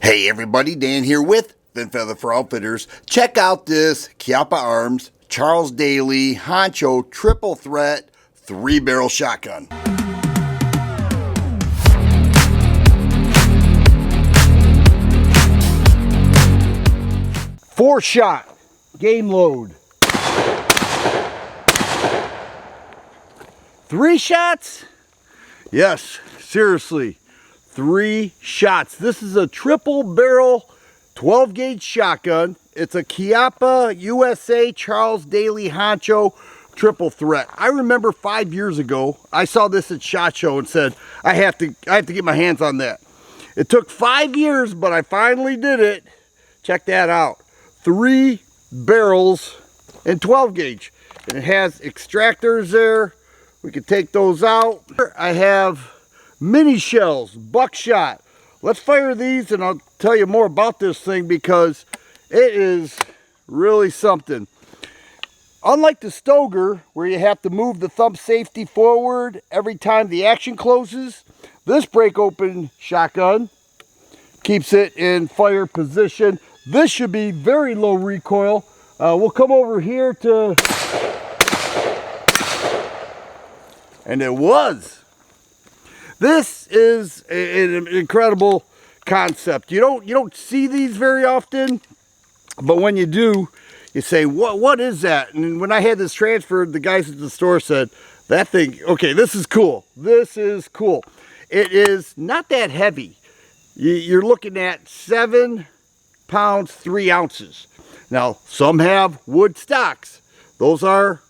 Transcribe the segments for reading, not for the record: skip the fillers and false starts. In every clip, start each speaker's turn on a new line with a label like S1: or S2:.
S1: Hey everybody, Dan here with Fin Feather for Outfitters. Check out this Chiappa Arms Charles Daly Honcho Triple Threat 3-barrel shotgun.
S2: Four shot game load. 3 shots? Yes, seriously. 3 shots. This is a triple barrel 12 gauge shotgun. It's a Chiappa USA Charles Daly Honcho Triple Threat. I remember 5 years ago, I saw this at SHOT Show and said, I have to get my hands on that. It took 5 years, but I finally did it. Check that out. 3 barrels and 12 gauge. And it has extractors there. We can take those out. I have mini shells, buckshot. Let's fire these and I'll tell you more about this thing because it is really something. Unlike the Stoger, where you have to move the thumb safety forward every time the action closes, this break open shotgun keeps it in fire position. This should be very low recoil. We'll come over here to, and it was. This is an incredible concept. You don't see these very often, but when you do, you say, what is that? And when I had this transferred, the guys at the store said, that thing, okay, this is cool. This is cool. It is not that heavy. You're looking at 7 pounds, 3 ounces. Now, some have wood stocks. Those are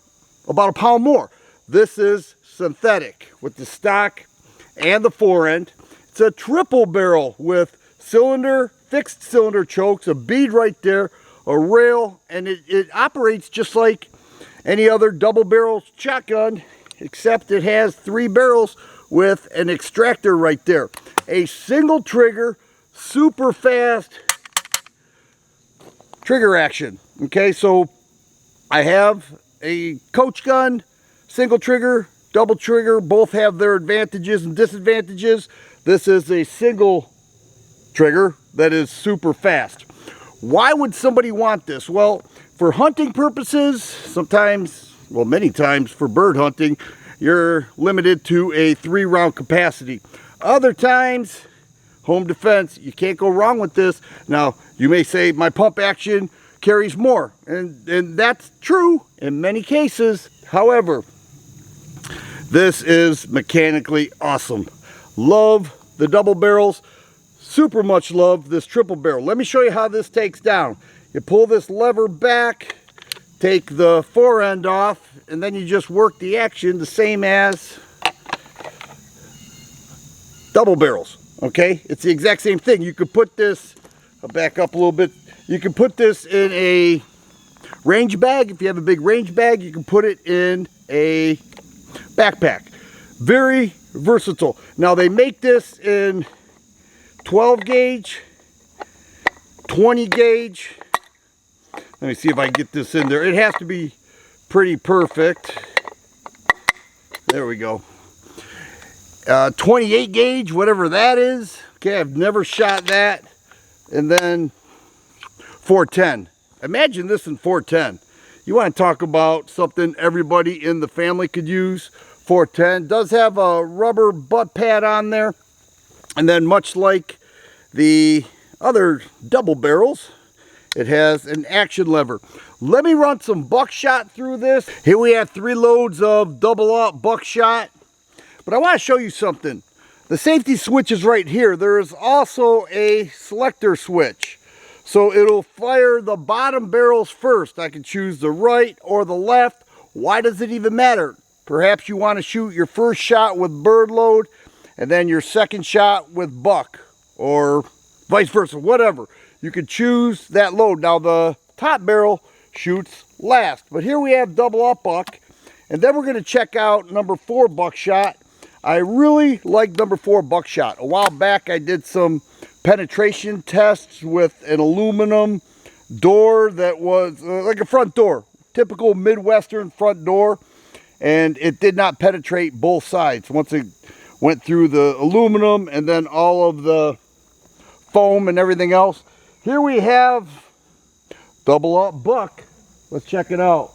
S2: about a pound more. This is synthetic with the stock and the forend. It's a triple barrel with fixed cylinder chokes, a bead right there, a rail, and it operates just like any other double barrel shotgun, except it has 3 barrels with an extractor right there. A single trigger, super fast trigger action. Okay, so I have a coach gun, single trigger, double trigger, both have their advantages and disadvantages. This is a single trigger that is super fast. Why would somebody want this? Well, for hunting purposes, sometimes, well, many times for bird hunting, you're limited to a 3-round capacity. Other times, home defense, you can't go wrong with this. Now, you may say my pump action carries more, and that's true in many cases. However, this is mechanically awesome. Love the double barrels. Super much love this triple barrel. Let me show you how this takes down. You pull this lever back, take the forend off, and then you just work the action the same as double barrels. Okay? It's the exact same thing. You could put this, I'll back up a little bit. You can put this in a range bag. If you have a big range bag, you can put it in a backpack. Very versatile. Now they make this in 12 gauge, 20 gauge. Let me see if I can get this in there. It has to be pretty perfect. There we go. 28 gauge, whatever that is. Okay, I've never shot that. And then 410. Imagine this in 410. You want to talk about something everybody in the family could use. 410 does have a rubber butt pad on there, and then much like the other double barrels, it has an action lever. Let me run some buckshot through this. Here we have 3 loads of double up buckshot, but I want to show you something. The safety switch is right here. There is also a selector switch, so it'll fire the bottom barrels first. I can choose the right or the left. Why does it even matter? Perhaps you want to shoot your first shot with bird load and then your second shot with buck, or vice versa, whatever. You could choose that load. Now the top barrel shoots last, but here we have double up buck, and then we're going to check out number 4 buckshot. I really like number 4 buckshot. A while back I did some penetration tests with an aluminum door that was like a front door, typical Midwestern front door, and it did not penetrate both sides. Once it went through the aluminum and then all of the foam and everything else. Here we have double up buck. Let's check it out.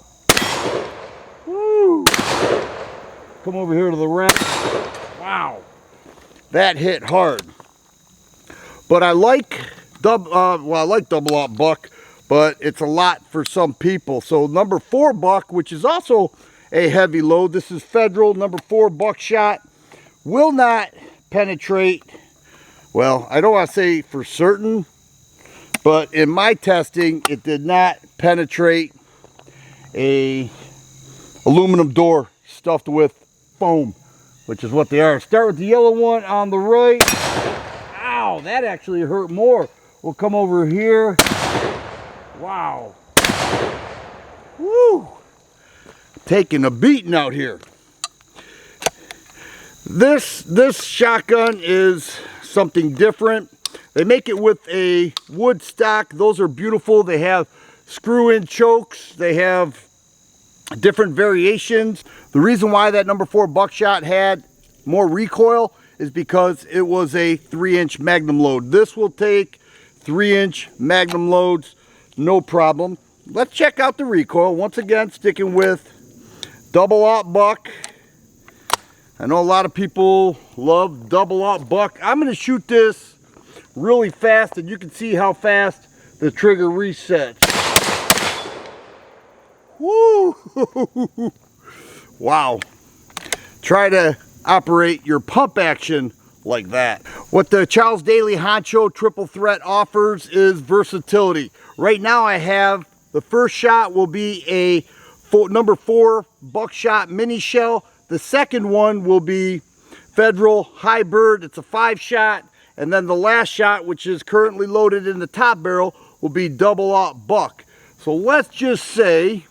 S2: Woo! Come over here to the rack. Wow, that hit hard. But I like double up buck, but it's a lot for some people. So number 4 buck, which is also a heavy load. This is Federal number 4 buckshot. Will not penetrate. Well, I don't want to say for certain, but in my testing, it did not penetrate a aluminum door stuffed with foam, which is what they are. Start with the yellow one on the right. Ow, that actually hurt more. We'll come over here. Wow. Woo! Taking a beating out here. This shotgun is something different. They make it with a wood stock. Those are beautiful. They have screw-in chokes. They have different variations. The reason why that number 4 buckshot had more recoil is because it was a 3-inch magnum load. This will take 3-inch magnum loads, no problem. Let's check out the recoil. Once again, sticking with double aught buck. I know a lot of people love double aught buck. I'm going to shoot this really fast, and you can see how fast the trigger resets. Woo! Wow. Try to operate your pump action like that. What the Charles Daly Honcho Triple Threat offers is versatility. Right now I have the first shot will be a number 4 buckshot mini shell. The second one will be Federal High Bird. It's a 5-shot. And then the last shot, which is currently loaded in the top barrel, will be double aught buck. So let's just say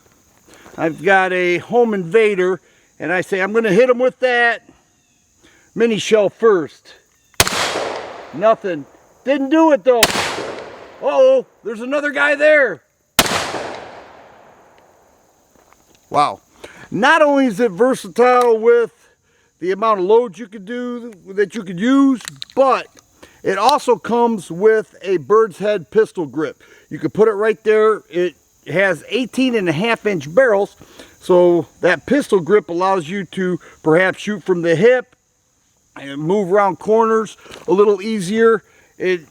S2: I've got a home invader, and I say I'm going to hit him with that mini shell first. Nothing. Didn't do it though. Uh-oh, there's another guy there. Wow. Not only is it versatile with the amount of loads you could do, that you could use, but it also comes with a bird's head pistol grip. You can put it right there. It has 18.5-inch barrels, so that pistol grip allows you to perhaps shoot from the hip and move around corners a little easier. It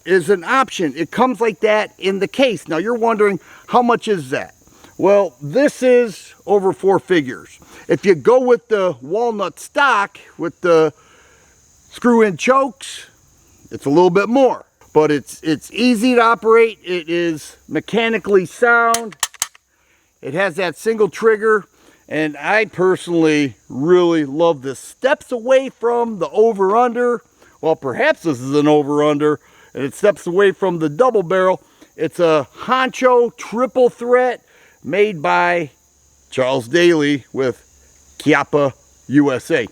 S2: is an option. It comes like that in the case. Now you're wondering, how much is that? Well, this is over 4 figures. If you go with the walnut stock with the screw-in chokes, it's a little bit more. But it's easy to operate. It is mechanically sound. It has that single trigger, and I personally really love this. Steps away from the over-under. Well, perhaps this is an over-under, and it steps away from the double barrel. It's a Honcho Triple Threat made by Charles Daly with Chiappa USA.